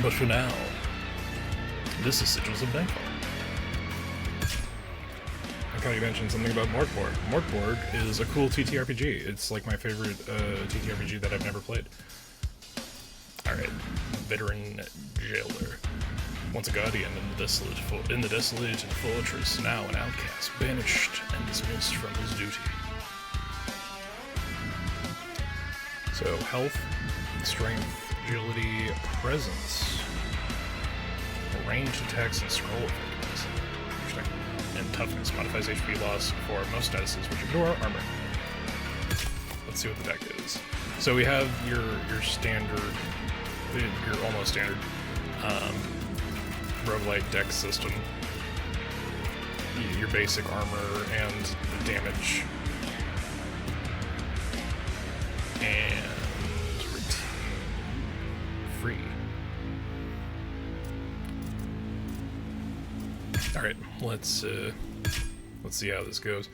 But for now, this is Sigils of Nightfall. I thought you mentioned something about Morkborg. Morkborg is a cool TTRPG. It's like my favorite TTRPG that I've never played. Alright, veteran jailer. Once a guardian in the desolate fortress, now an outcast, banished and dismissed from his duty. So, health, strength, agility, presence, ranged attacks, and scroll effectiveness. Interesting. And toughness modifies HP loss for most statuses, which ignore armor. Let's see what the deck is. So we have your standard, your almost standard roguelite deck system. Your basic armor and damage. And free. Alright, let's see how this goes.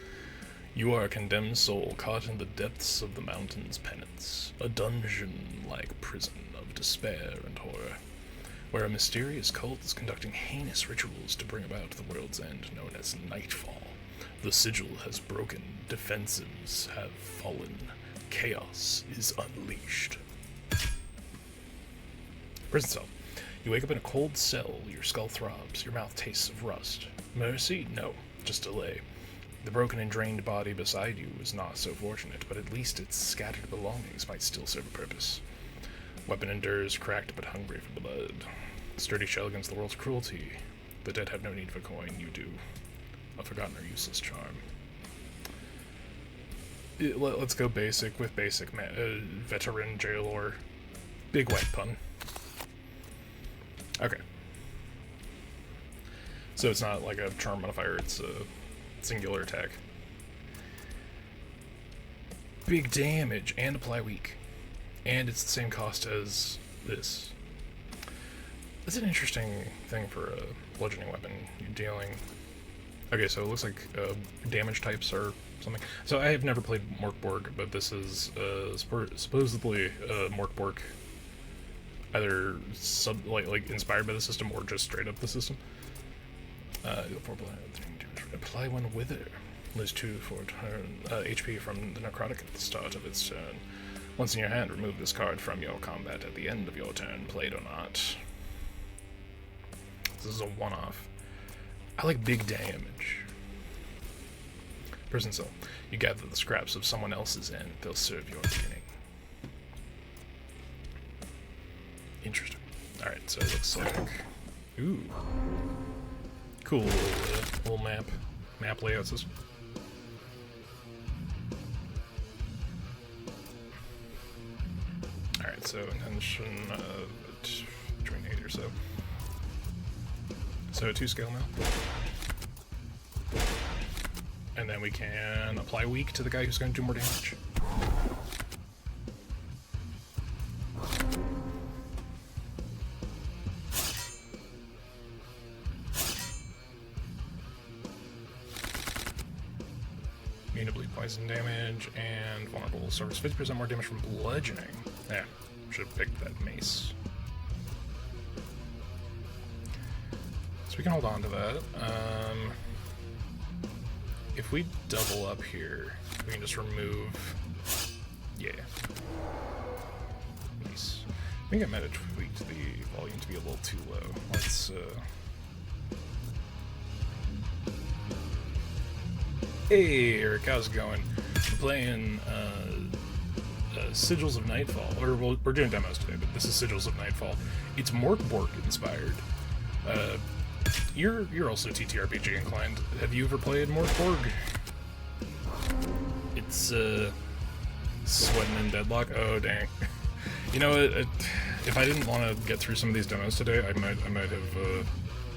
You are a condemned soul caught in the depths of the mountain's penance, a dungeon-like prison of despair and horror, where a mysterious cult is conducting heinous rituals to bring about the world's end, known as Nightfall. The sigil has broken, defensives have fallen, chaos is unleashed. Prison cell. You wake up in a cold cell, your skull throbs, your mouth tastes of rust. Mercy? No, just delay. The broken and drained body beside you is not so fortunate, but at least its scattered belongings might still serve a purpose. Weapon endures, cracked but hungry for blood. Sturdy shell against the world's cruelty. The dead have no need for coin, you do. A forgotten or useless charm. Let's go basic with basic veteran jailer. Big white pun. Okay. So it's not like a charm modifier, it's a singular attack. Big damage and apply weak. And it's the same cost as this. That's an interesting thing for a bludgeoning weapon. You're dealing... Okay, so it looks like damage types or something. So I have never played Morkborg, but this is supposedly Morkborg. Either like inspired by the system or just straight up the system. Apply one wither. Lose 2 for turn HP from the necrotic at the start of its turn. Once in your hand, remove this card from your combat at the end of your turn, played or not. This is a one-off. I like big damage. Prison cell. You gather the scraps of someone else's end. They'll serve your beginning. Interesting. Alright, so it looks like... Ooh. Cool little map layout system. Alright, so intention between 8 or so. So 2 scale now. And then we can apply weak to the guy who's going to do more damage. Immune to bleed poison damage, and vulnerable suffers 50% more damage from bludgeoning. Yeah, should have picked that mace. So we can hold on to that. If we double up here, we can just remove... Yeah. Nice. I think I might have tweaked the volume to be a little too low. Let's, Hey, Eric, how's it going? We're playing, Sigils of Nightfall. Or, well, we're doing demos today, but this is Sigils of Nightfall. It's Morkborg inspired. You're also TTRPG inclined. Have you ever played Morkborg? It's, sweating in deadlock? Oh, dang. You know, if I didn't want to get through some of these demos today, I might have,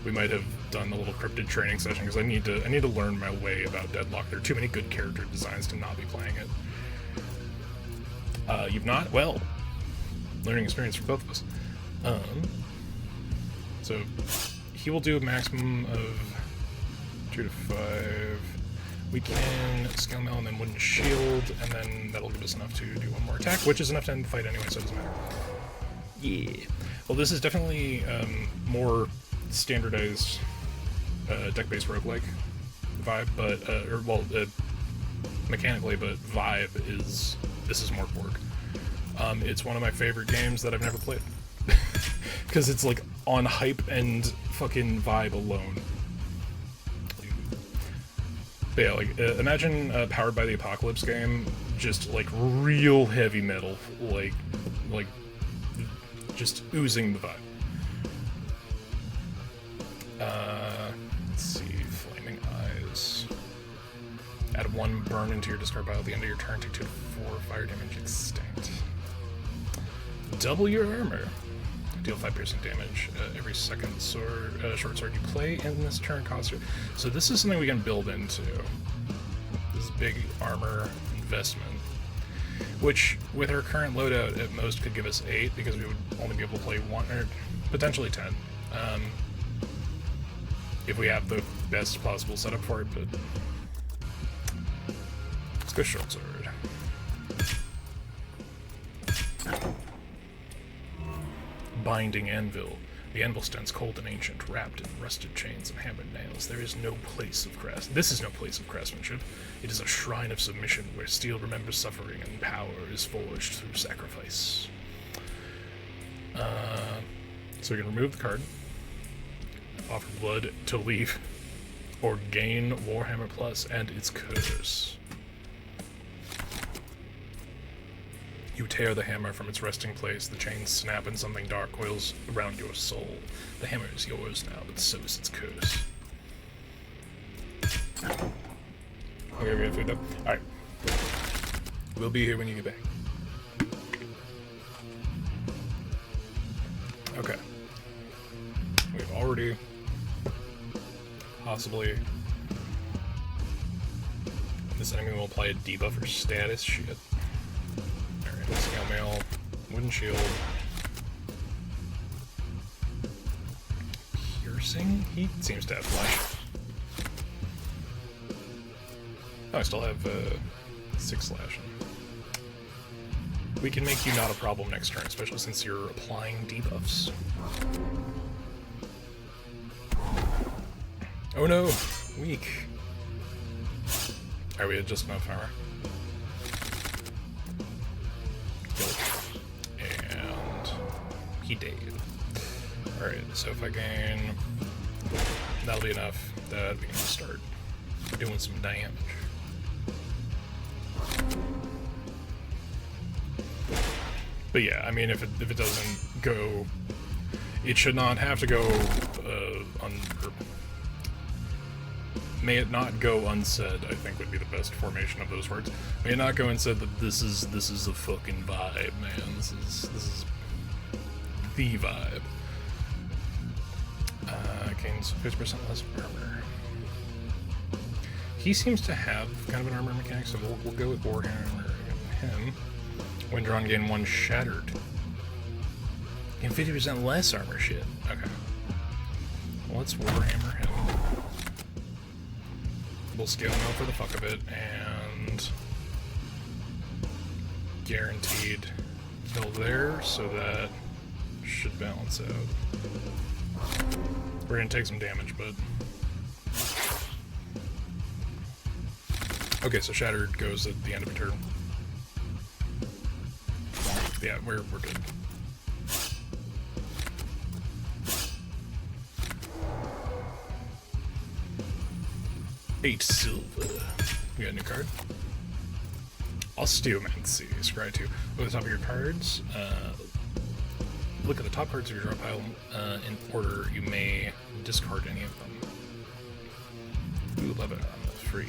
we might have done a little cryptid training session, because I need to learn my way about Deadlock. There are too many good character designs to not be playing it. You've not? Well, learning experience for both of us. So he will do a maximum of 2 to 5. We can scale mail and then wooden shield, and then that'll give us enough to do one more attack, which is enough to end the fight anyway, so it doesn't matter. Yeah. Well, this is definitely more standardized deck-based roguelike vibe, but mechanically, but vibe is this is more Borg. It's one of my favorite games that I've never played because it's like on hype and fucking vibe alone. But yeah, like imagine a Powered by the Apocalypse game, just like real heavy metal, like just oozing the vibe. Let's see, Flaming Eyes. Add 1 burn into your discard pile at the end of your turn. Take 2 to 4 fire damage extinct. Double your armor. Deal 5 piercing damage every second short sword you play in this turn costs you. So this is something we can build into. This big armor investment, which with our current loadout at most could give us 8 because we would only be able to play 1 or potentially 10 if we have the best possible setup for it. But let's go short sword. Binding Anvil. The anvil stands cold and ancient, wrapped in rusted chains and hammered nails. There is no place of This is no place of craftsmanship. It is a shrine of submission where steel remembers suffering and power is forged through sacrifice. So we can remove the card, offer blood to leave, or gain Warhammer Plus and its curse. You tear the hammer from its resting place, the chains snap and something dark coils around your soul. The hammer is yours now, but so is its curse. Okay, we got food though. Alright. We'll be here when you get back. Okay. We've already possibly... This enemy will apply a debuff or status shit. Scale mail, wooden shield, piercing. He seems to have flash. Oh, I still have 6 slashing. We can make you not a problem next turn, especially since you're applying debuffs. Oh no, weak. Alright, we had just enough armor. He did. Alright, so if I gain... That'll be enough that we can start doing some damage. But yeah, I mean, if it doesn't go... It should not have to go may it not go unsaid, I think would be the best formation of those words. May it not go unsaid that this is a fucking vibe, man. This is the vibe. Gains 50% less armor. He seems to have kind of an armor mechanic, so we'll go with Warhammer him. When drawn, gain 1 shattered. Gain 50% less armor, shit. Okay. Well, let's Warhammer him. We'll scale mail for the fuck of it, and guaranteed kill there, so that should balance out. We're gonna take some damage, but... Okay, so Shattered goes at the end of a turn. Yeah, we're good. $8 silver. We got a new card. Osteomancy. Scry 2. Look at the top of your cards. Look at the top cards of your draw pile in order. You may discard any of them. Ooh, Lebanon. Free.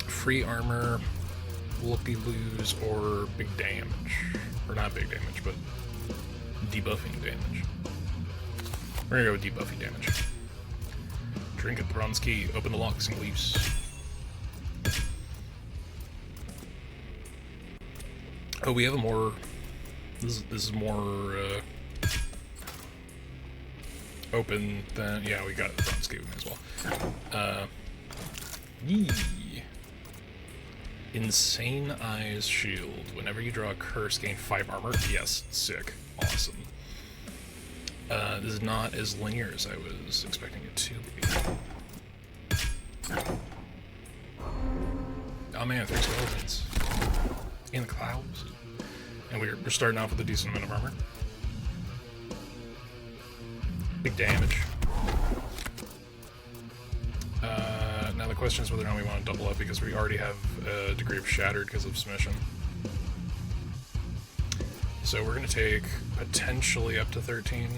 Free armor, looky-loos, or big damage. Or not big damage, but debuffing damage. We're gonna go with debuffing damage. Drink at the bronze key, open the locks and leaves. Oh, we have a more... This is more open than... Yeah, we got the bronze key as well. Yee. Insane Eyes Shield. Whenever you draw a curse, gain 5 armor. Yes, sick. Awesome. This is not as linear as I was expecting it to be. Oh man, 3 skeletons. In the clouds. And we're starting off with a decent amount of armor. Big damage. Now the question is whether or not we want to double up, because we already have a degree of Shattered because of Submission. So we're going to take potentially up to 13.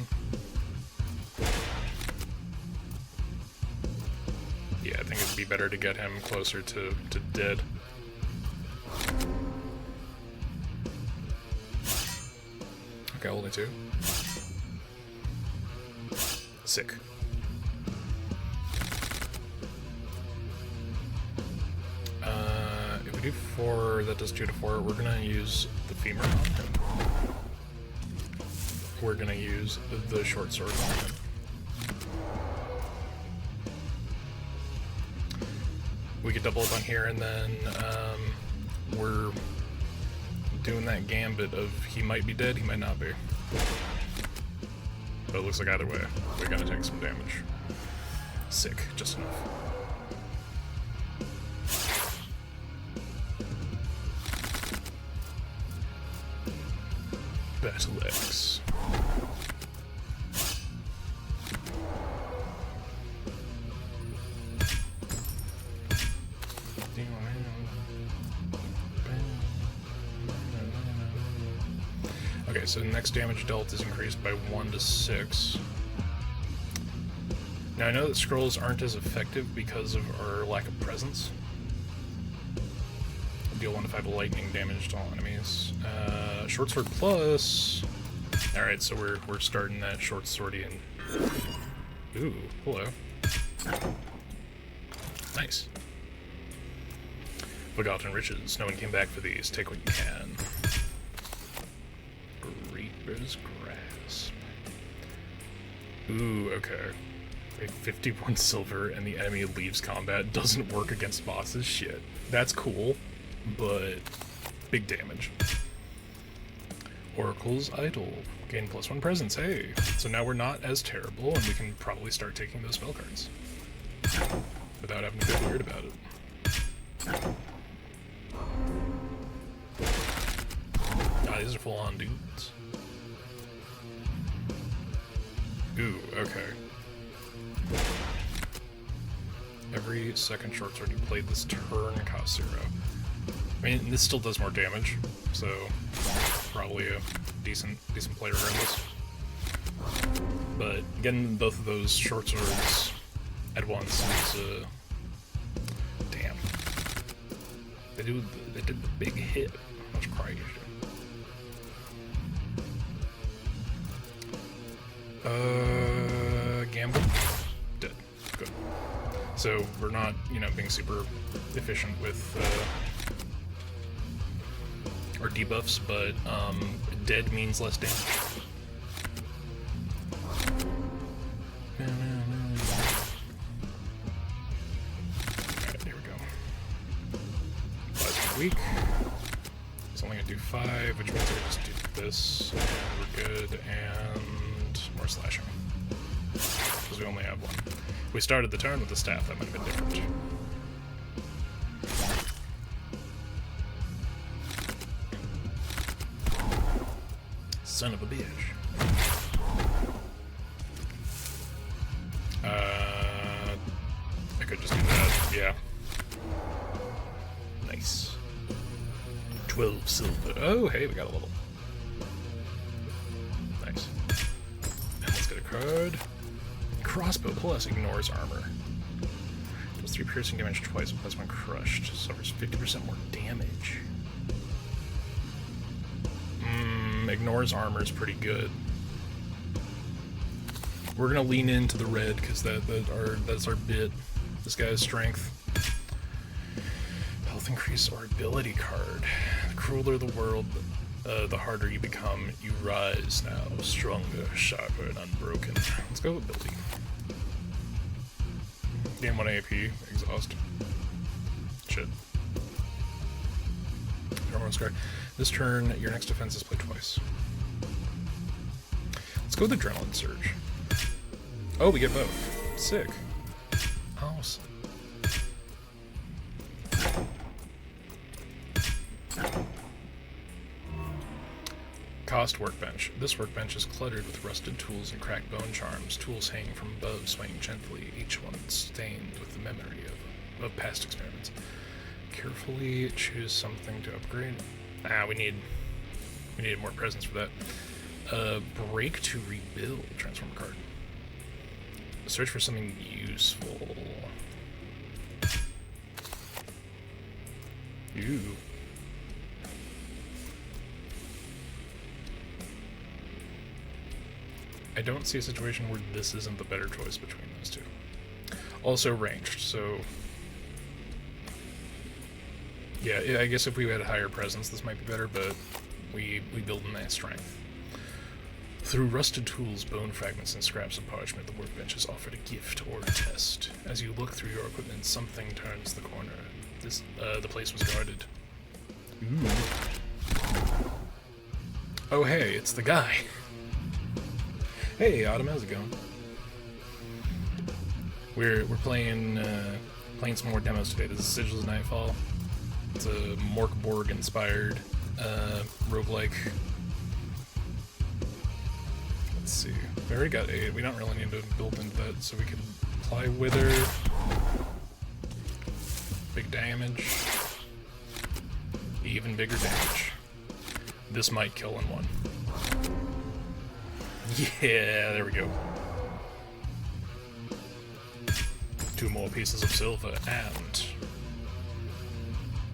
Yeah, I think it'd be better to get him closer to dead. Okay, only 2. Sick. If we do 4, that does 2 to 4. We're gonna use the femur on him. We're gonna use the short sword on him. We could double up on here, and then we're doing that gambit of he might be dead, he might not be. But it looks like either way, we're gonna take some damage. Sick, just enough. Battle X. Okay, so next damage dealt is increased by 1 to 6. Now I know that scrolls aren't as effective because of our lack of presence. Deal 1 to 5 lightning damage to all enemies. Short sword plus. Alright, so we're starting that short swordian. Ooh, hello. Nice. Forgotten riches. No one came back for these. Take what you can. Reaper's Grasp. Ooh, okay. A 51 silver and the enemy leaves combat. Doesn't work against bosses. Shit. That's cool, but big damage. Oracle's Idol. Gain +1 presence. Hey, so now we're not as terrible, and we can probably start taking those spell cards without having to feel weird about it. Ah, these are full-on dudes. Ooh, okay. Every second short sword you played this turn costs 0. I mean, this still does more damage, so probably a decent play regardless. But getting both of those short swords at once is damn. They did the big hit. Much crazy. Gamble? Dead. Good. So we're not, being super efficient with our debuffs, but dead means less damage. Alright, here we go. Plasma weak. It's only gonna do 5, which means I can just do this, and we're good, and more slashing. Because we only have 1. If we started the turn with the staff, that might have been different. Son of a bitch. I could just do that, yeah. Nice. 12 silver. Oh, hey, we got a level. Nice. And let's get a card. Crossbow plus ignores armor. Does 3 piercing damage twice plus 1 crushed. Suffers 50% more damage. Ignores armor is pretty good. We're gonna lean into the red because that's our bit. This guy's strength. Health increase or ability card. The crueler the world, the harder you become. You rise now, stronger, sharper, and unbroken. Let's go with ability. Gain 1 AP, exhaust. Shit. Scar. This turn, your next defense is played twice. Let's go with Adrenaline Surge. Oh, we get both. Sick. Awesome. Cost Workbench. This workbench is cluttered with rusted tools and cracked bone charms. Tools hanging from above, swaying gently, each one stained with the memory of past experiments. Carefully choose something to upgrade. We needed more presence for that. Break to rebuild. Transform a card. Search for something useful. Ooh. I don't see a situation where this isn't the better choice between those two. Also ranged, so... Yeah, I guess if we had higher presence, this might be better, but we build in that strength. Through rusted tools, bone fragments, and scraps of parchment, the workbench is offered a gift or a test. As you look through your equipment, something turns the corner. The place was guarded. Ooh. Oh hey, it's the guy. Hey, Autumn, how's it going? We're playing some more demos today. This is Sigils Nightfall. It's a Morkborg inspired roguelike. Let's see. We already got 8. We don't really need to build into that, so we can apply Wither. Big damage. Even bigger damage. This might kill in one. Yeah, there we go. 2 more pieces of silver, and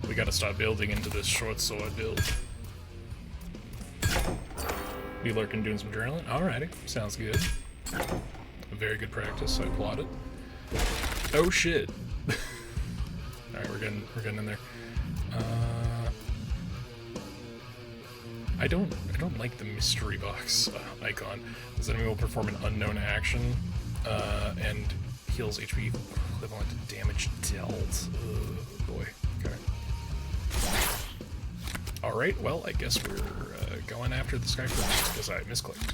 we gotta start building into this short sword build. Be lurking doing some adrenaline? Alrighty, sounds good. Very good practice, I applaud it. Oh shit! Alright, we're getting in there. I don't like the mystery box icon. This enemy will perform an unknown action and heals HP equivalent to damage dealt. Boy. Okay. Alright, well, I guess we're going after this guy first, because I misclicked.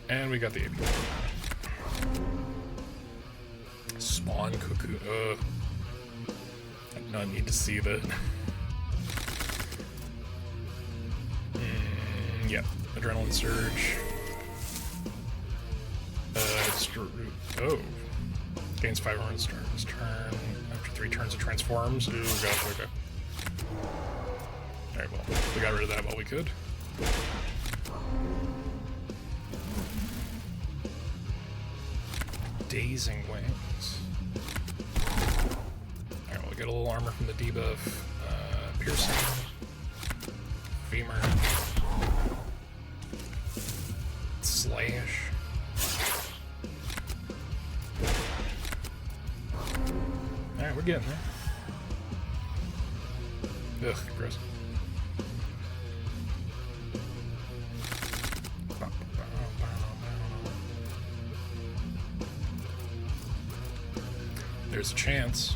And we got the AP. Spawn Cuckoo. I do not need to see that. Yeah, Adrenaline Surge. Oh. Gains 5 runs turns. Turn. After 3 turns it transforms. Ooh, gosh, okay. Alright, well, we got rid of that while we could. Dazing Wings. Alright, we'll get a little armor from the debuff. Piercing. Femur. Slash. Alright, we're getting there. Ugh, gross. There's a chance.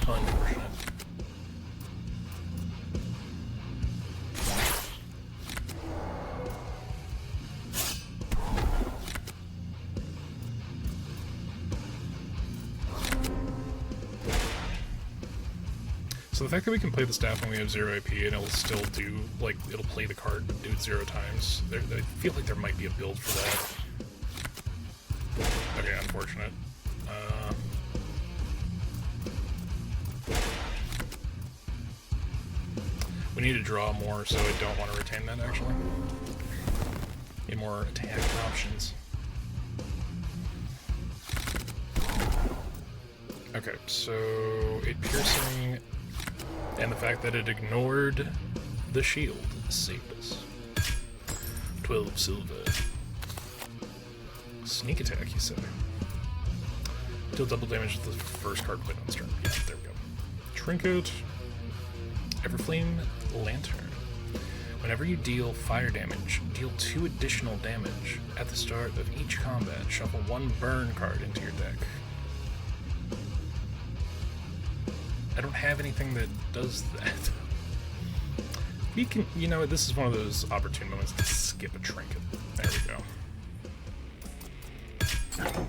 Unfortunate. So the fact that we can play the staff when we have 0 AP and it'll still do, like, it'll play the card but do it 0 times, I feel like there might be a build for that. Okay, unfortunate. We need to draw more, so I don't want to retain that, actually. Need more attack options. Okay, so 8 piercing, and the fact that it ignored the shield saved us. 12 silver. Sneak attack, you said. Deal double damage with the first card played on this turn. Yeah, there we go. Trinket. Everflame Lantern. Whenever you deal fire damage, deal 2 additional damage. At the start of each combat, shuffle 1 burn card into your deck. I don't have anything that does that. We can, you know, this is one of those opportune moments to skip a trinket. There we go.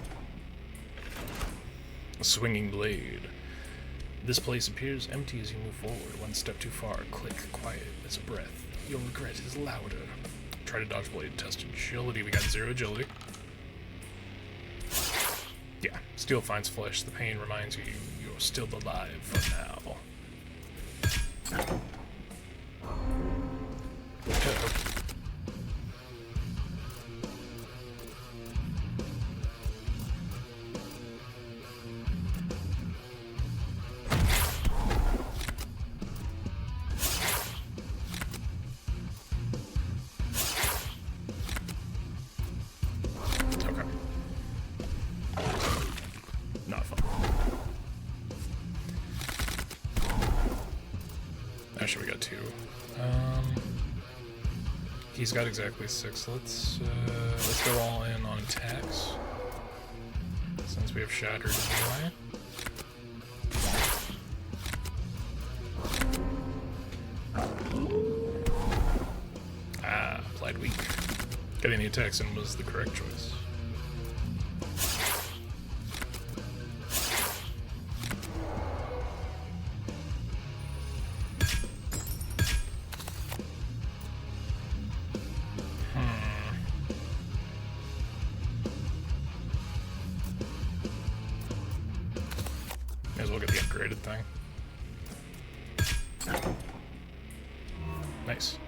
A swinging blade. This place appears empty as you move forward. 1 step too far. Click. Quiet as a breath. Your regret is louder. Try to dodge blade. Test agility. We got 0 agility. Yeah. Steel finds flesh. The pain reminds you you're still alive for now. Actually, we got 2. He's got exactly 6. Let's go all in on attacks, since we have shattered anyway. Applied weak. Getting the attacks in was the correct choice. May as well get the upgraded thing. Nice.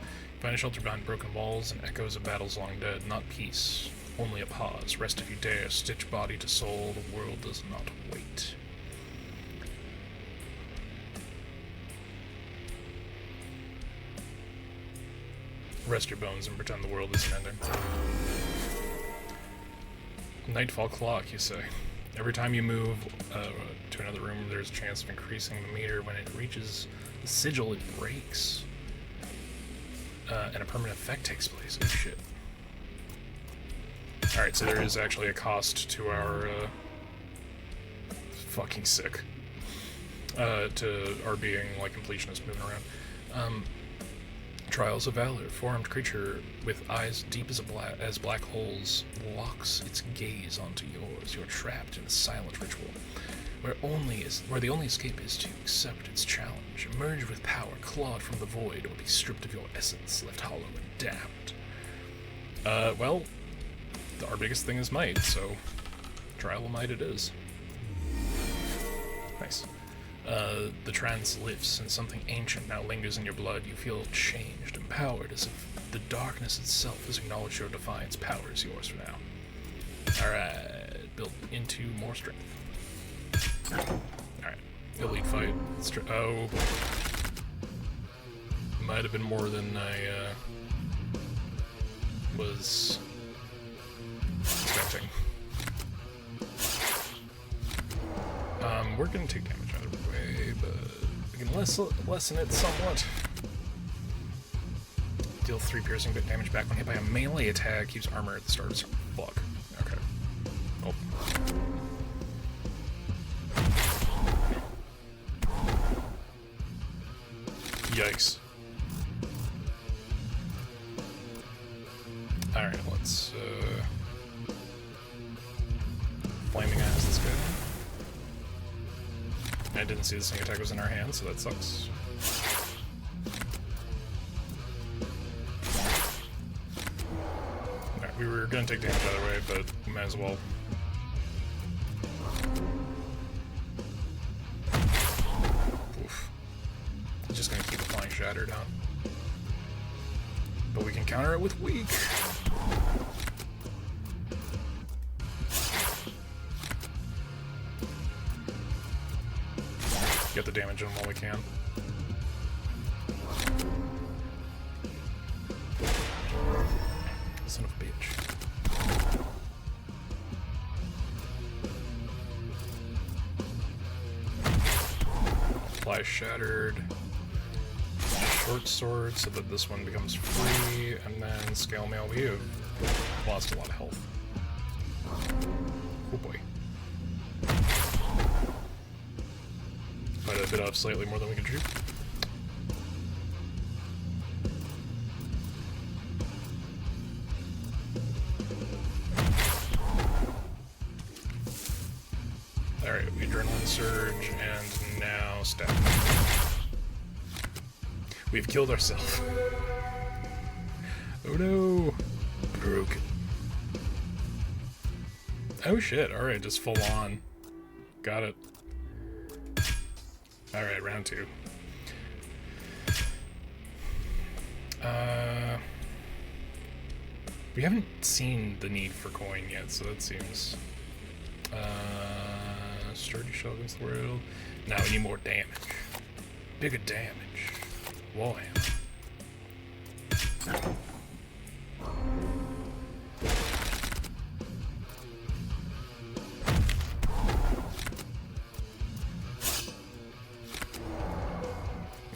Find a shelter behind broken walls and echoes of battles long dead. Not peace, only a pause. Rest if you dare. Stitch body to soul. The world does not wait. Rest your bones and pretend the world isn't ending. Nightfall clock, you say. Every time you move to another room, there's a chance of increasing the meter. When it reaches the sigil, it breaks. And a permanent effect takes place. Oh shit. Alright, so there is actually a cost to our, fucking sick. To our being, like, completionist moving around. Trials of Valor. Formed creature with eyes deep as black holes locks its gaze onto yours. You're trapped in a silent ritual, where the only escape is to accept its challenge. Emerge with power, clawed from the void, or be stripped of your essence, left hollow and damned. Well, our biggest thing is might, so trial of might it is. Nice. The trance lifts, and something ancient now lingers in your blood. You feel changed, empowered, as if the darkness itself has acknowledged your defiance. Power is yours for now. Alright, build into more strength. Alright, elite fight. Oh boy. Might have been more than I was expecting. We're gonna take damage either way, but we can lessen it somewhat. Deal 3 piercing bit damage back when hit by a melee attack. Keeps armor at the start of some block. Okay. Oh. Yikes. Alright, let's Flaming Eyes this guy. I didn't see the sneak attack was in our hand, so that sucks. Alright, we were gonna take damage either way, but we might as well. Oof. It's just gonna keep applying Shattered, huh? But we can counter it with Weak. Get the damage on while we can. Son of a bitch. Apply Shattered. short sword so that this one becomes free, and then scale mail. We have lost a lot of health. Oh boy. Might have bit off slightly more than we could chew. Alright, we adrenaline surge, and now stab. We've killed ourselves. Oh no! Broken. Oh shit, alright, just full on. Got it. Alright, round 2. We haven't seen the need for coin yet, so that seems... sturdy shell against the world. Now we need more damage. Bigger damage. Warhammer.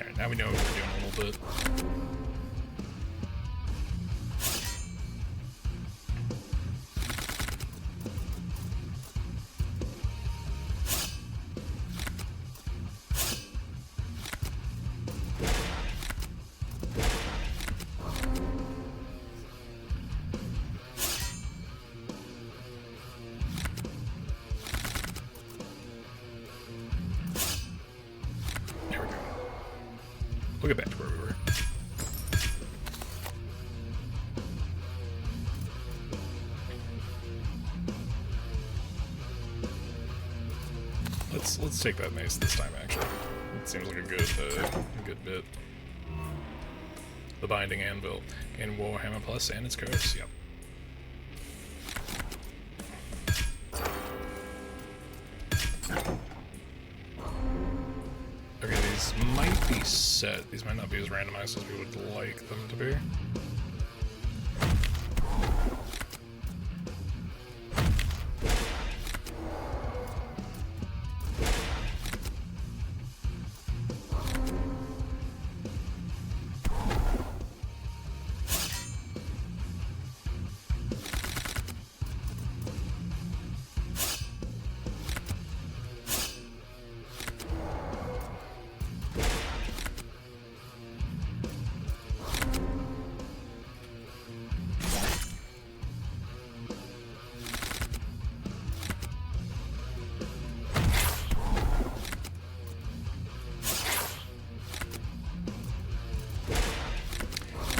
Alright, now we know what we're doing a little bit. We'll get back to where we were. Let's take that mace this time. Actually, it seems like a good bit. The binding anvil and Warhammer Plus and its curse. Yep. These might be set. These might not be as randomized as we would like them to be.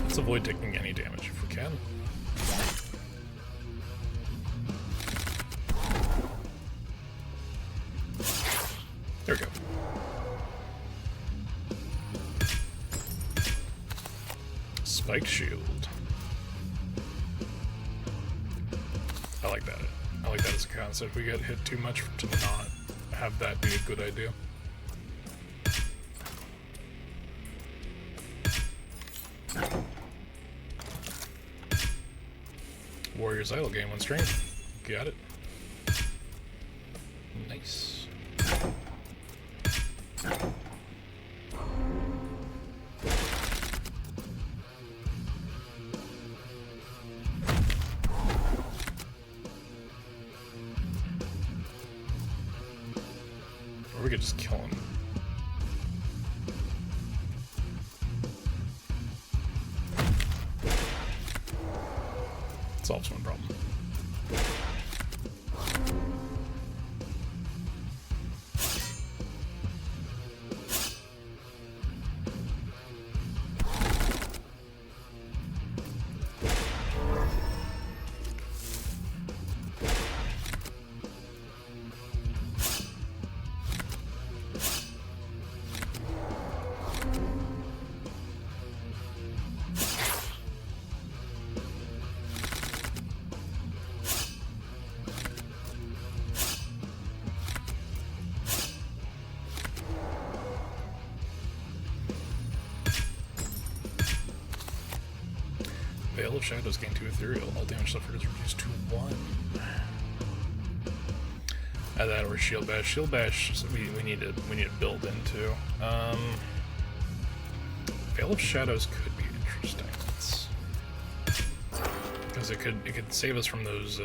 Let's avoid taking any damage if we can. There we go. Spiked shield. I like that. I like that as a concept. We get hit too much to not have that be a good idea. Warrior's Idol gain 1 strength. Got it. Nice. Or we could just kill him. Solves one problem. Veil of Shadows gain 2 ethereal. All damage suffered is reduced to 1. Either that or Shield Bash. Shield Bash we need to build into. Veil of Shadows could be interesting. Because it could save us from those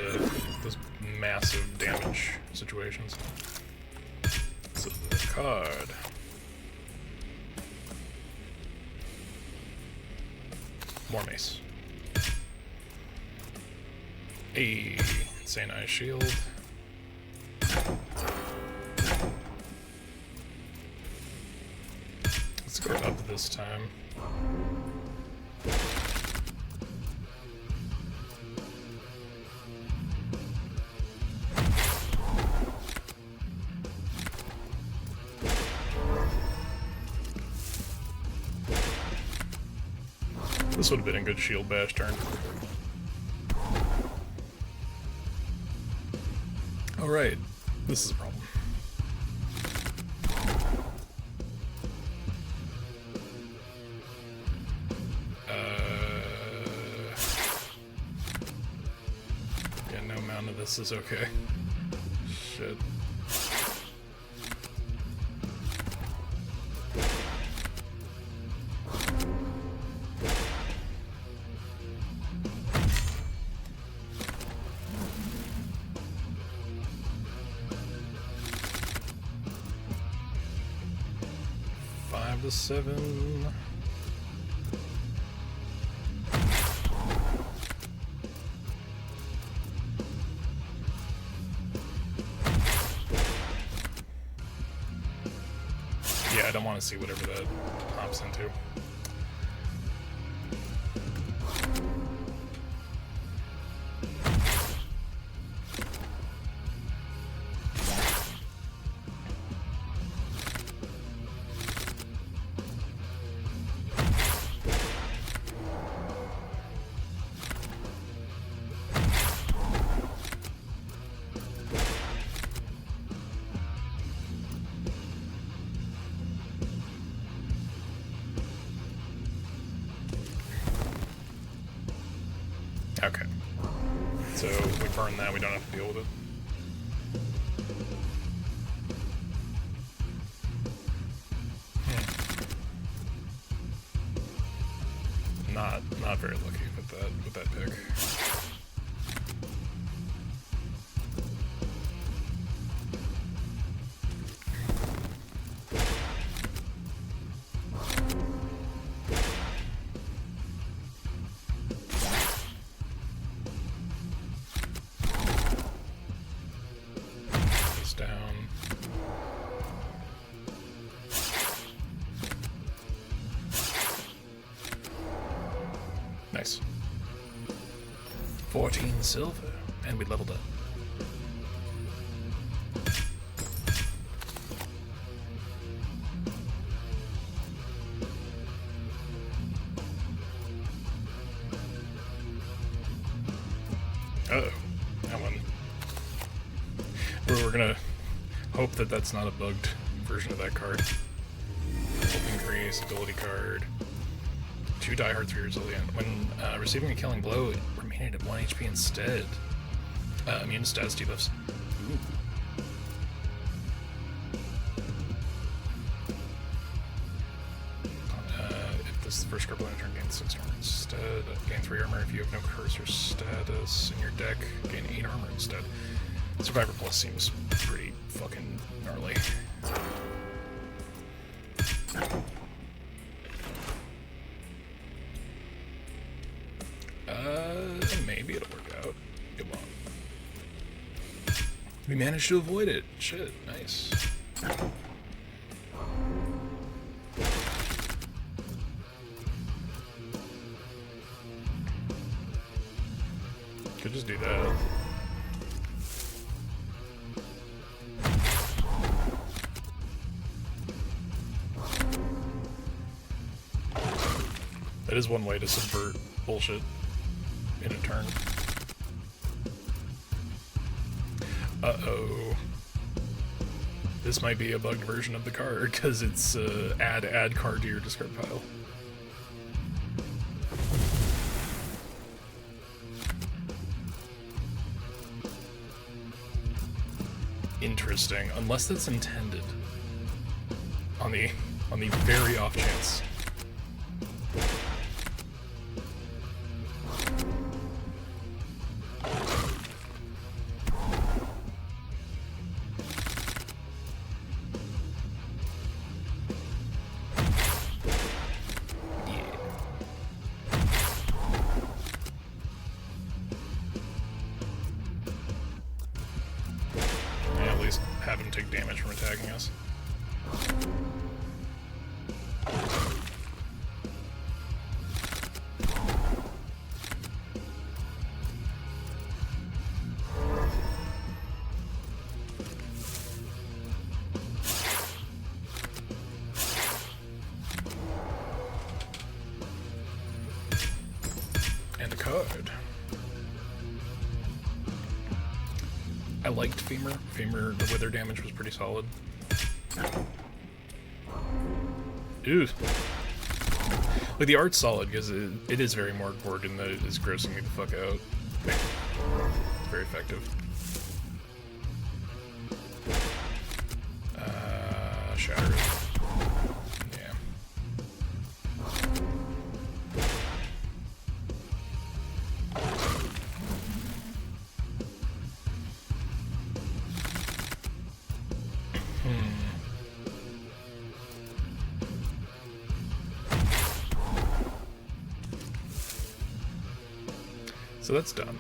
massive damage situations. So the card. More mace. A Insane Eye Shield. Let's go up this time. This would have been a good shield bash turn. Oh right, this is a problem. Yeah, no amount of this is okay. Shit. To 7. Yeah, I don't want to see whatever that hops into. Okay. So we burn that, we don't have to deal with it. Not very lucky with that pick. Down. Nice. 14 silver, and we leveled up. Uh-oh. That one. We're gonna hope that that's not a bugged version of that card. Increase, ability card. 2 Die Hard, 3 Resilient. When receiving a killing blow, it remained at 1 HP instead. Immune status debuffs. Ooh. If this is the first Scribbler turn, gain 6 armor instead. Gain 3 armor if you have no cursor status in your deck. Gain 8 armor instead. Survivor Plus seems pretty fucking gnarly. Maybe it'll work out. Come on. We managed to avoid it. Shit, nice. Could just do that. That is one way to subvert bullshit in a turn. Uh-oh. This might be a bugged version of the card, because it's add card to your discard pile. Interesting. Unless that's intended. On the very off chance least have him take damage from attacking us. And a card. I liked Femur. Femur, the wither damage was pretty solid. Ooh. Like, the art's solid because it is very Morgborg and that it is grossing me the fuck out. Very effective. Shatter. Yeah. So that's done.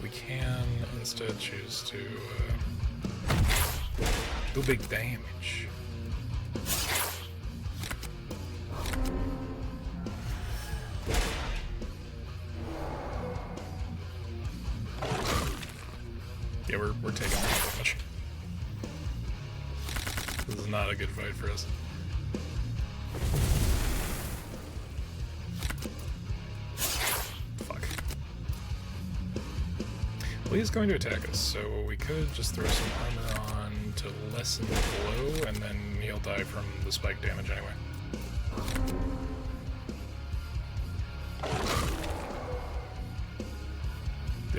We can instead choose to do big damage. Yeah, we're taking more damage. This is not a good fight for us. Well, he's going to attack us, so we could just throw some armor on to lessen the blow, and then he'll die from the spike damage anyway.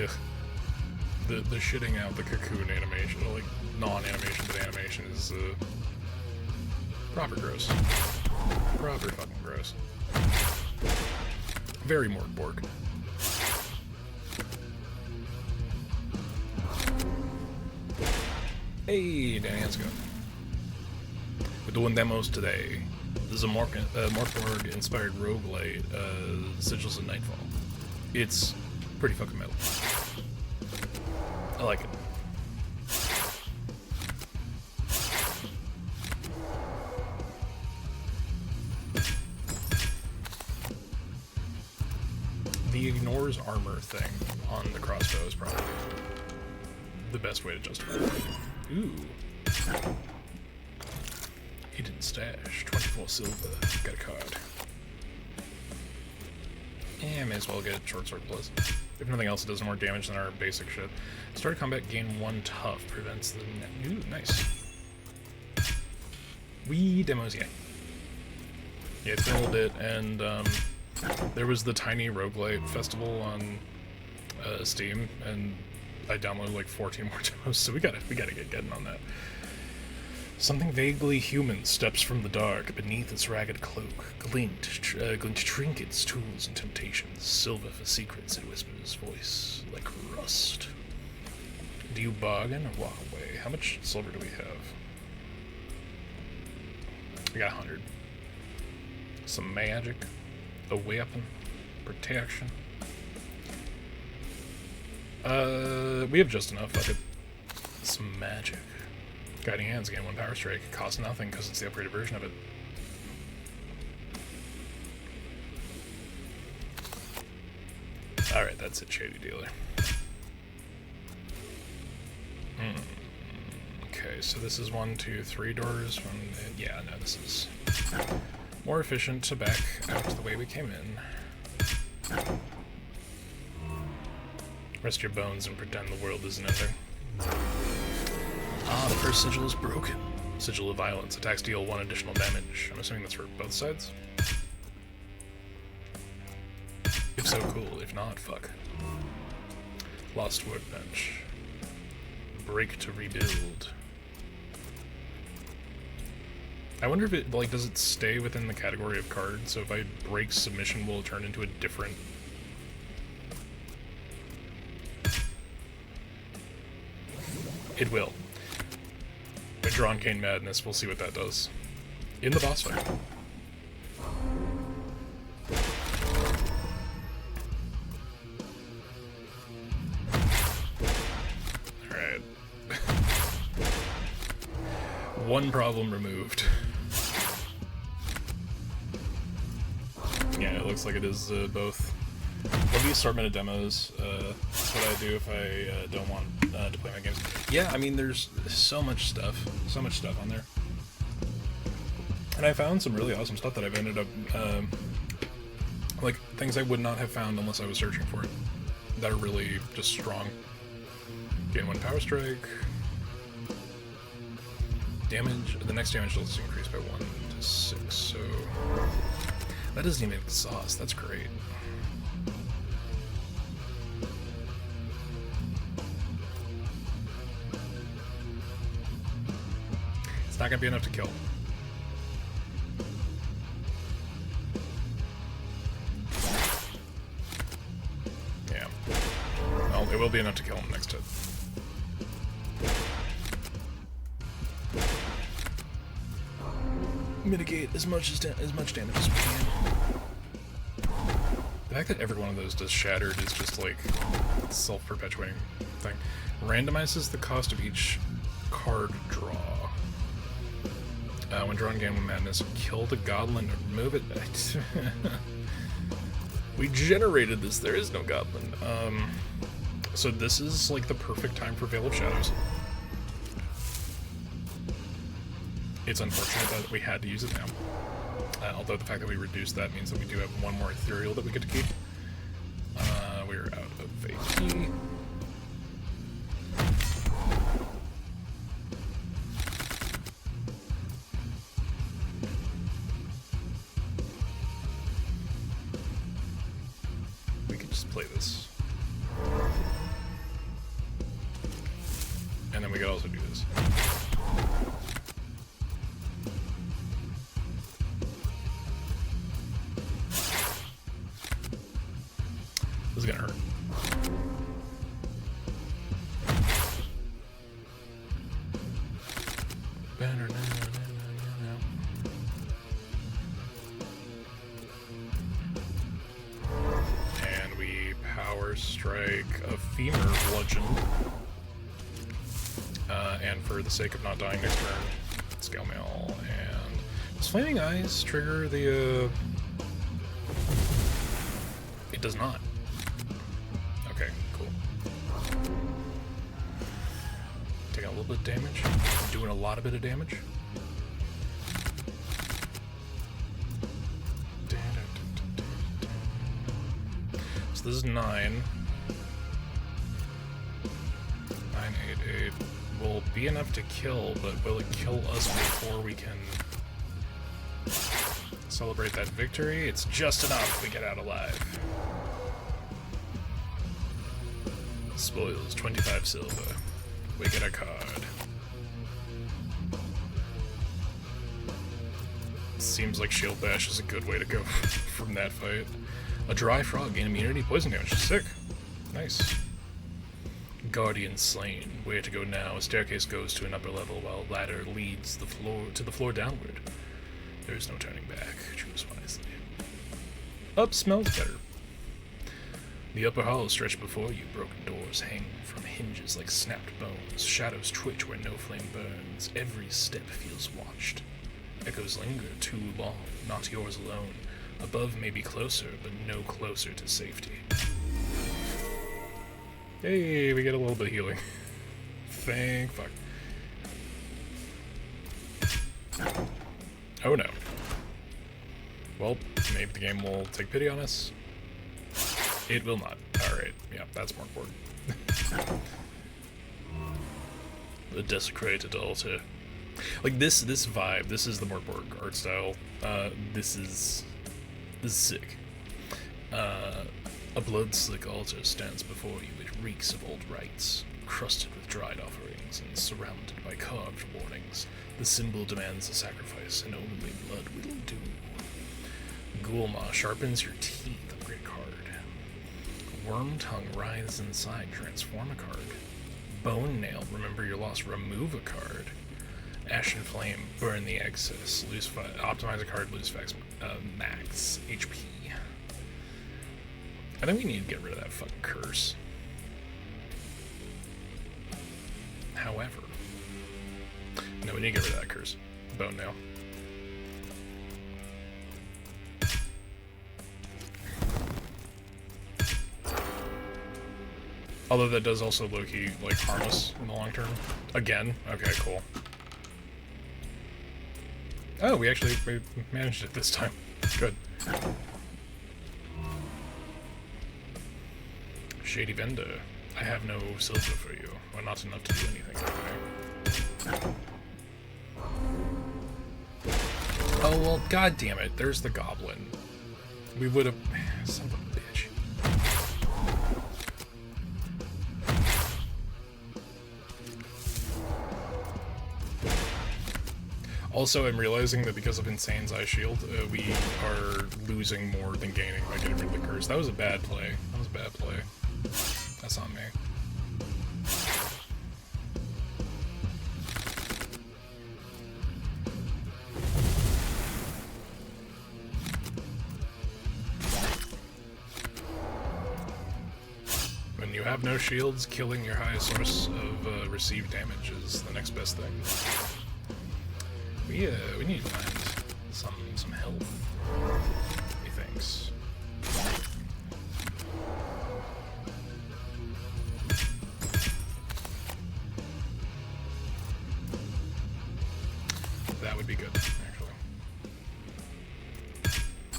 Ugh. The shitting out the cocoon animation, like non-animation but animation, is proper gross. Proper fucking gross. Very Morgborg. Hey, Danny, how's it going? We're doing demos today. This is a Morgborg-inspired roguelite, Sigils and Nightfall. It's pretty fucking metal. I like it. The ignores armor thing on the crossbow is probably the best way to justify it. Ooh. Hidden stash. 24 silver. Got a card. And may as well get Short Sword Plus. If nothing else, it does more damage than our basic shit. Start of combat, gain 1 tough. Prevents the... Ooh, nice. Wee demos, yeah. Yeah, it's been a little bit, and there was the Tiny Roguelite Festival on Steam, and I downloaded like 14 more demos, so we gotta get getting on that. Something vaguely human steps from the dark. Beneath its ragged cloak, glint trinkets, tools, and temptations. Silver for secrets, it whispers, voice like rust. Do you bargain or walk away? How much silver do we have? We got 100. Some magic, a weapon, protection. We have just enough. Fuck it. Some magic. Guiding Hands, gain 1 power strike. It costs nothing because it's the upgraded version of it. Alright, that's it, Shady Dealer. Okay, so this is 1, 2, 3 doors. Yeah, no, this is more efficient to back out the way we came in. Rest your bones and pretend the world isn't ending. Ah, the first sigil is broken. Sigil of Violence. Attacks deal 1 additional damage. I'm assuming that's for both sides? If so, cool. If not, fuck. Lost Workbench. Break to rebuild. I wonder if it, like, does it stay within the category of card? So if I break submission, will it turn into a different... It will. I draw on Cane Madness, we'll see what that does. In the boss fight. Alright. One problem removed. Yeah, it looks like it is both. Love the assortment of demos. That's what I do if I don't want to play my games. Yeah, I mean, there's so much stuff on there. And I found some really awesome stuff that I've ended up, like, things I would not have found unless I was searching for it. That are really just strong. Gain 1 power strike. Damage, the next damage is increased by 1 to 6, so... That doesn't even exhaust, that's great. It's not gonna be enough to kill. Yeah. Well, it will be enough to kill him next hit. Mitigate as much damage as we can. The fact that every one of those does shattered is just like self-perpetuating thing. Randomizes the cost of each card draw. When drawn, gain 1 madness. Kill the goblin and remove it. We generated this. There is no goblin. So this is like the perfect time for Veil of Shadows. It's unfortunate that we had to use it now. Although the fact that we reduced that means that we do have 1 more ethereal that we get to keep. We're out of a key. We could just play this. And then we could also do this. This is gonna hurt. And we power strike a femur bludgeon. And for the sake of not dying next turn, scale mail. And does Flaming Eyes trigger the? It does not. Okay, cool. Taking a little bit of damage. Doing a lot of bit of damage. So this is 9. 9, 8, 8. Will be enough to kill, but will it kill us before we can celebrate that victory? It's just enough we get out alive. Spoils 25 silver. We get a card. Seems like Shield Bash is a good way to go from that fight. A dry frog, gain immunity, poison damage. Sick. Nice. Guardian slain. Where to go now? A staircase goes to an upper level, while a ladder leads the floor downward. There is no turning back. Choose wisely. Up smells better. The upper hall stretched before you. Broken doors hang from hinges like snapped bones. Shadows twitch where no flame burns. Every step feels watched. Echoes linger too long, not yours alone. Above may be closer, but no closer to safety. Hey, we get a little bit of healing. Thank fuck. Oh no. Well, maybe the game will take pity on us. It will not. Alright, yeah, that's more important. The desecrated altar. Like this vibe, this is the Morkborg art style. This is sick. A blood-slick altar stands before you. It reeks of old rites, crusted with dried offerings and surrounded by carved warnings. The symbol demands a sacrifice, and only blood will do. Ghoulmaw sharpens your teeth. Upgrade card. Worm tongue writhes inside. Transform a card. Bone nail. Remember your loss. Remove a card. Ashen flame. Burn the excess. Optimize a card. Lose max HP. I think we need to get rid of that fucking curse. However, no we need to get rid of that curse. Bone nail. Although that does also low-key, like, harm us in the long term. Again? Okay, cool. Oh, we managed it this time. Good. Shady vendor. I have no silver for you. Well, not enough to do anything anyway. Oh, well, god damn it. There's the goblin. We would have... Son of a bitch. Also, I'm realizing that because of Insane's Eye Shield, we are losing more than gaining by getting rid of the curse. That was a bad play. That was a bad play. That's on me. When you have no shields, killing your highest source of received damage is the next best thing. We need to find some help, methinks. That would be good, actually.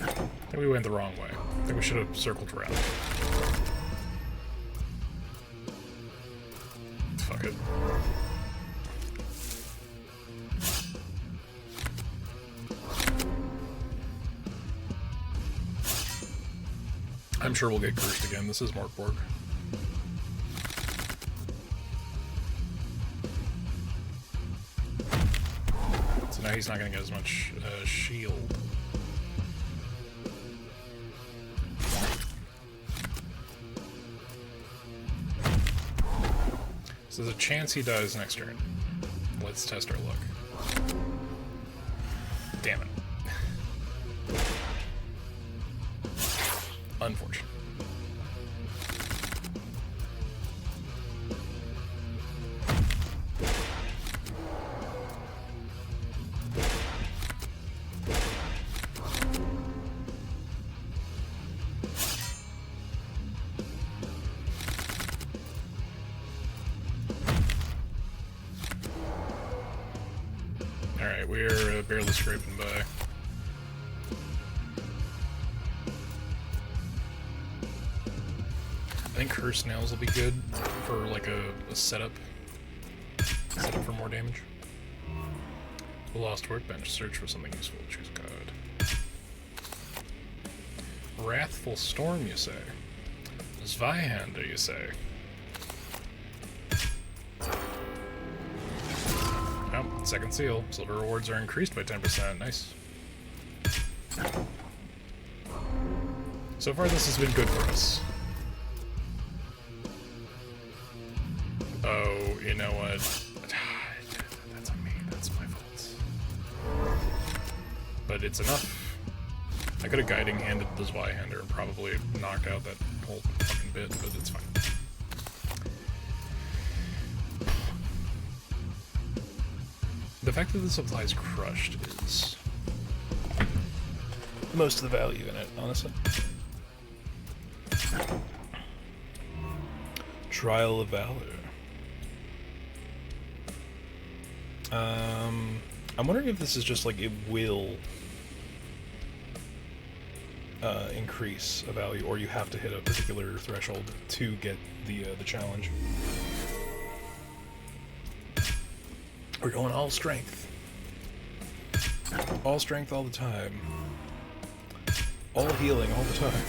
I think we went the wrong way. I think we should have circled around. Fuck it. I'm sure we'll get cursed again. This is Morkborg. So now he's not going to get as much shield. So there's a chance he dies next turn. Let's test our luck. Damn it. Unfortunate. Alright, we're barely scraping by. I think Curse Nails will be good for like a setup for more damage. Lost Workbench, search for something useful, choose a card. Wrathful Storm, you say? Zweihander, you say? Oh, second seal. Silver rewards are increased by 10%, nice. So far this has been good for us. Oh, you know what? That's on me. That's my fault. But it's enough. I could have guiding handed the Zweihander and probably knocked out that whole fucking bit, but it's fine. The fact that this applies crushed is most of the value in it, honestly. Trial of Valor. I'm wondering if this is just like it will increase a value, or you have to hit a particular threshold to get the challenge. We're going all strength. All strength all the time. All healing all the time.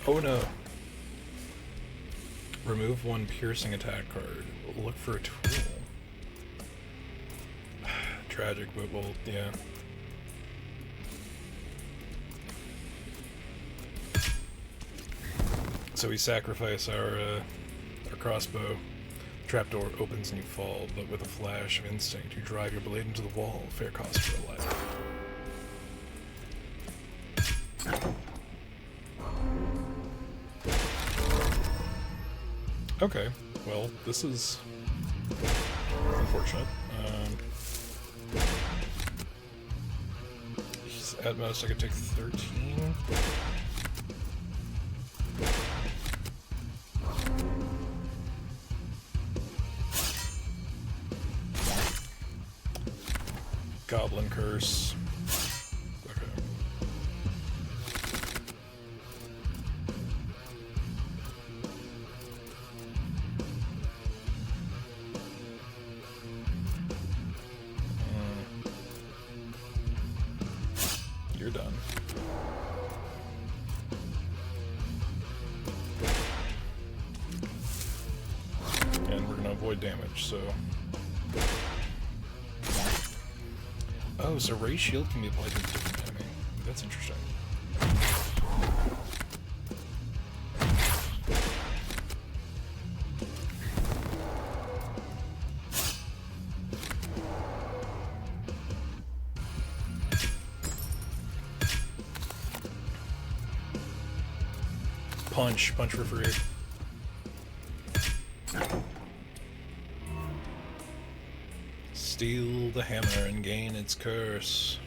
Oh no. Remove one piercing attack card. Look for a tool. Tragic, but well, yeah. So we sacrifice our crossbow. Trapdoor opens and you fall, but with a flash of instinct, you drive your blade into the wall. Fair cost for a life. Okay, well, this is Unfortunate. At most, I could take 13. Goblin Curse. Okay. You're done. And we're gonna avoid damage, so... Oh, so Ray Shield can be applied to a different enemy. That's interesting. Punch for free. Steal the hammer and gain its curse.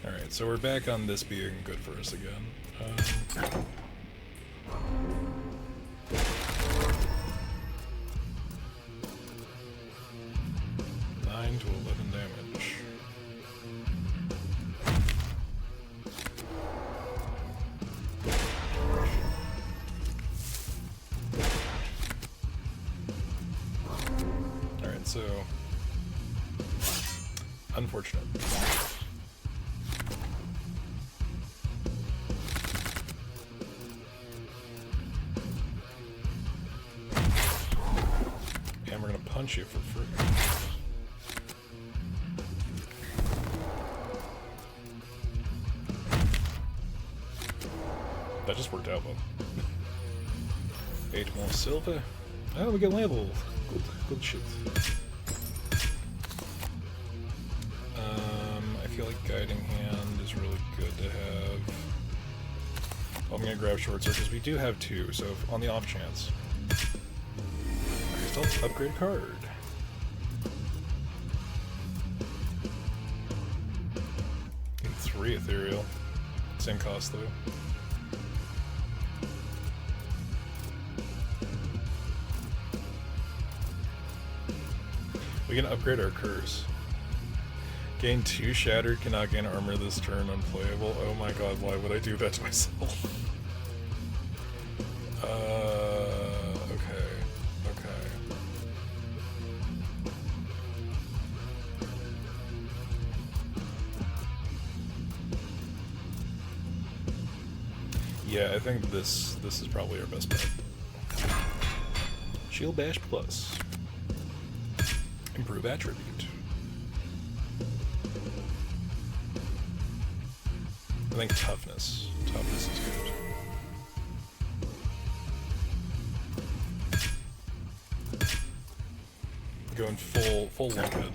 Alright, so we're back on this being good for us again. 9 to 11 damage. So, unfortunate. And we're gonna punch you for free. That just worked out well. 8 more silver. Oh, we get level. Good shit. I feel like Guiding Hand is really good to have. Well, I'm gonna grab Short Sword because we do have 2, so if, on the off chance. I still upgrade a card. Get 3 Ethereal. Same cost though. We can upgrade our curse. Gain 2 Shattered, cannot gain armor this turn, unplayable. Oh my god, why would I do that to myself? Okay. Yeah, I think this is probably our best bet. Shield Bash Plus. Improve attribute. I think toughness. Toughness is good. Going full lunkhead.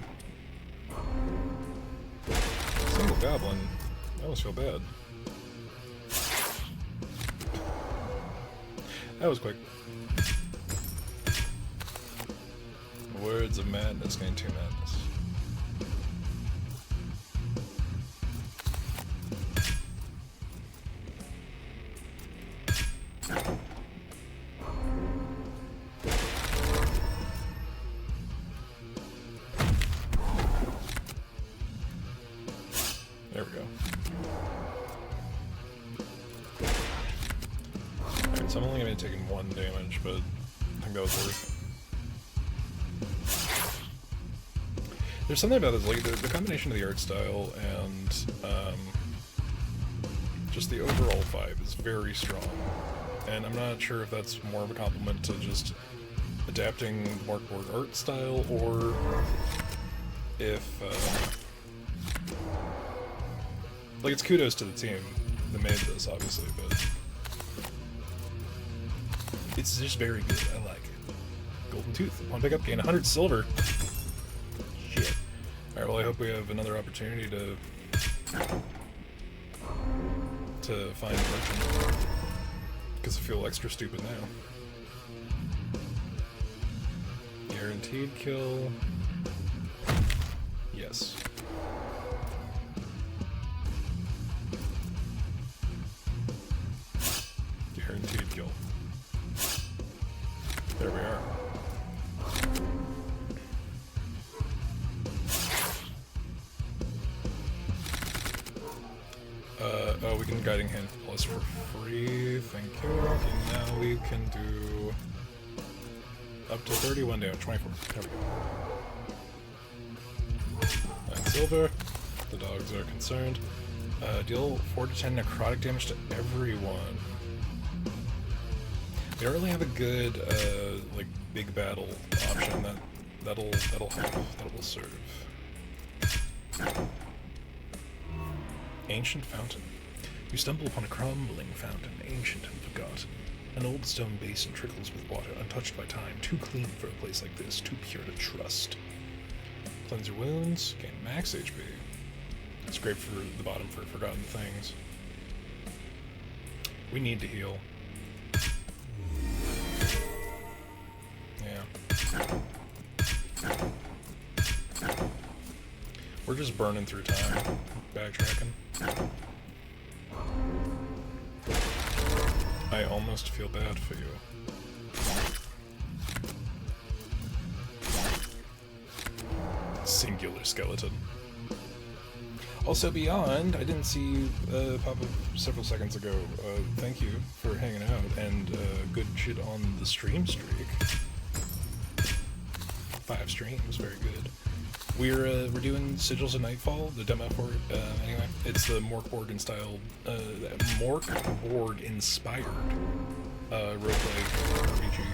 Single goblin. I almost feel bad. That was quick. Words of Madness, gain 2 madness. There we go. Alright, so I'm only going to be taking 1 damage, but I think that was worth it. There's something about this, like the combination of the art style and just the overall vibe is very strong. And I'm not sure if that's more of a compliment to just adapting the Markboard art style, or if like, it's kudos to the team that made this, obviously, but it's just very good. I like it. Golden Tooth. Upon pickup, gain 100 silver. Shit. Alright, well, I hope we have another opportunity to find a merchant, because I feel extra stupid now. Guaranteed kill. Yes. Guaranteed kill. There we are. Oh, we can Guiding Hand Plus for free, thank you. And now we can do up to 31 damage, 24. There we go. And silver. The dogs are concerned. Deal 4 to 10 necrotic damage to everyone. We don't really have a good, like, big battle option that'll help, that will serve. Ancient Fountain. You stumble upon a crumbling fountain, ancient and forgotten. An old stone basin trickles with water, untouched by time, too clean for a place like this, too pure to trust. Cleanse your wounds, gain max HP. It's great for the bottom for forgotten things. We need to heal. Yeah. We're just burning through time, backtracking. I almost feel bad for you. Singular skeleton. Also, Beyond, I didn't see you pop up several seconds ago. Thank you for hanging out, and good shit on the stream streak. 5 streams, very good. We're doing Sigils of Nightfall, the demo for it. Anyway, it's the Morkborg-inspired roguelike RPG,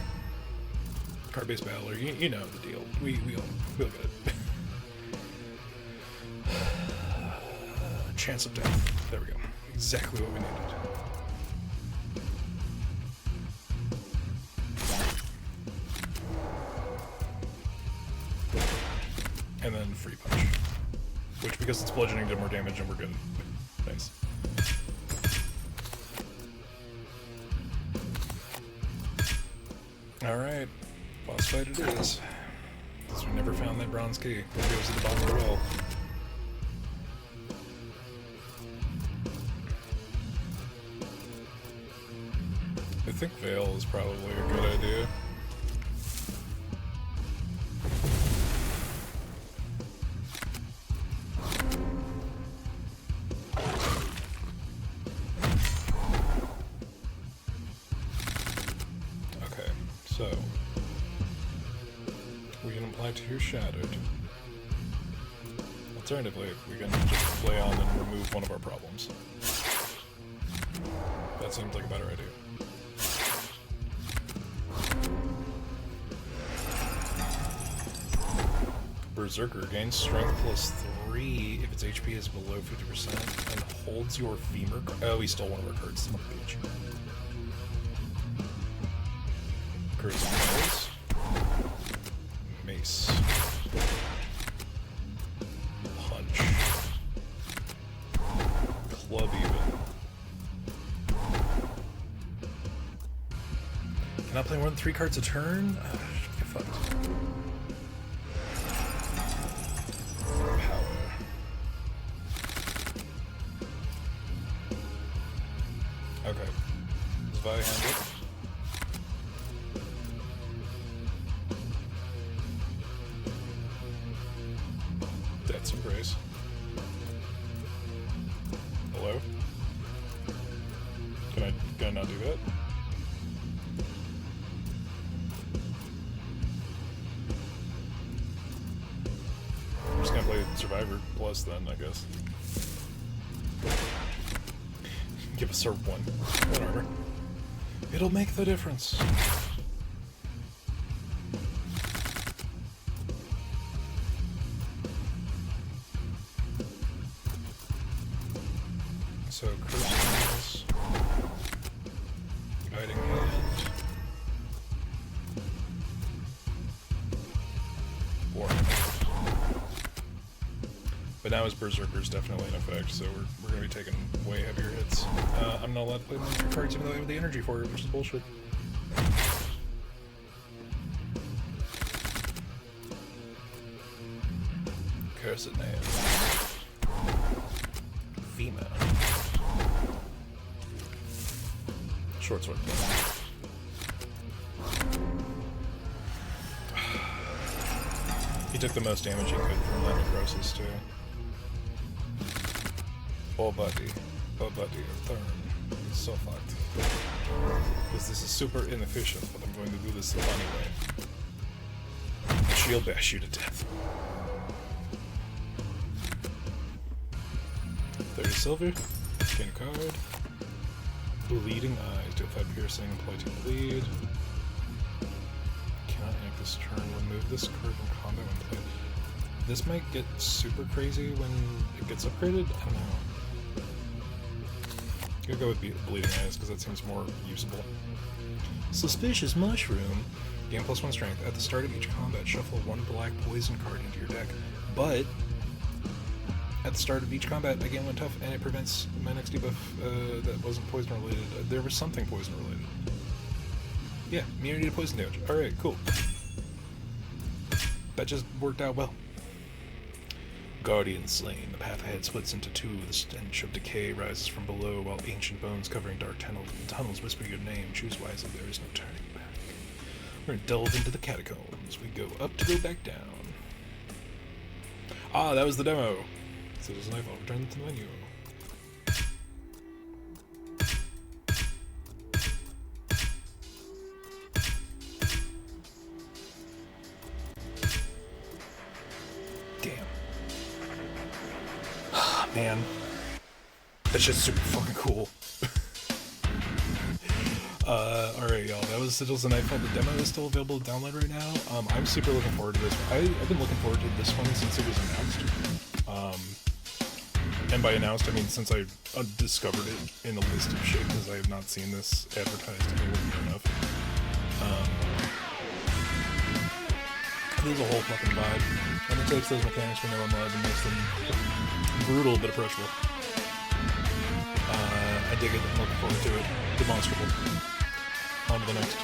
card-based battler. You know the deal. We'll get it. Chance of death. There we go. Exactly what we needed. And then free punch. Which, because it's bludgeoning, did more damage and we're good. Nice. Alright. Boss fight it is. Because we never found that bronze key. It goes to the bottom of the well. I think Veil is probably a good idea. Okay, so we can apply to your Shattered. Alternatively, we can just play on and remove one of our problems. That seems like a better idea. Berserker gains strength +3 if its HP is below 50% and holds your femur. Oh, he stole one of our cards. Son of a bitch. Curse Mace. Punch. Club even. Can I play more than 3 cards a turn? Get fucked. Okay. Vi hand it. Death's Embrace. Hello? Can I not do that? I'm just gonna play Survivor Plus then, I guess. Give us our one armor. It'll make the difference. So, Christmas. Guiding Hand. Warning. But now his Berserker's definitely in effect, so we're going to be taking way heavier hits. I'm not allowed to play more than 3 cards even though I have the energy for it, which is bullshit. person name. Female. Short sword play. He took the most damage he could from that necrosis too. Oh buddy, turn. It's so fucked. Because this is super inefficient, but I'm going to do this the funny way. Shield bash you to death. 30 silver, gain a card. Bleeding Eyes, deal 5 piercing, apply 2 bleed. Cannot act this turn, remove this card from combat when played. This might get super crazy when it gets upgraded? I don't know. I'm gonna go with Bleeding Eyes because that seems more usable. Suspicious Mushroom. Gain +1 strength. At the start of each combat, shuffle 1 black poison card into your deck. But at the start of each combat, I gain 1 tough, and it prevents my next debuff that wasn't poison related. There was something poison related. Yeah, immunity to poison damage. Alright, cool. That just worked out well. Guardian Slain. The path ahead splits into 2. The stench of decay rises from below, while ancient bones covering dark tunnels whisper your name. Choose wisely, there is no turning back. We're gonna delve into the catacombs. We go up to go back down. Ah, that was the demo. So there's a Nightfall. Return to the menu. Damn. Man. That's just super fucking cool. Alright, y'all. That was Sigils and Nightfall. The demo is still available to download right now. I'm super looking forward to this. I've been looking forward to this one since it was announced. And by announced, I mean since I discovered it in a list of shit, because I have not seen this advertised anywhere near enough. There's a whole fucking vibe. And it takes those mechanics from their own live and makes them brutal but approachable. I dig it. I'm looking forward to it. Demonstrable. On to the next.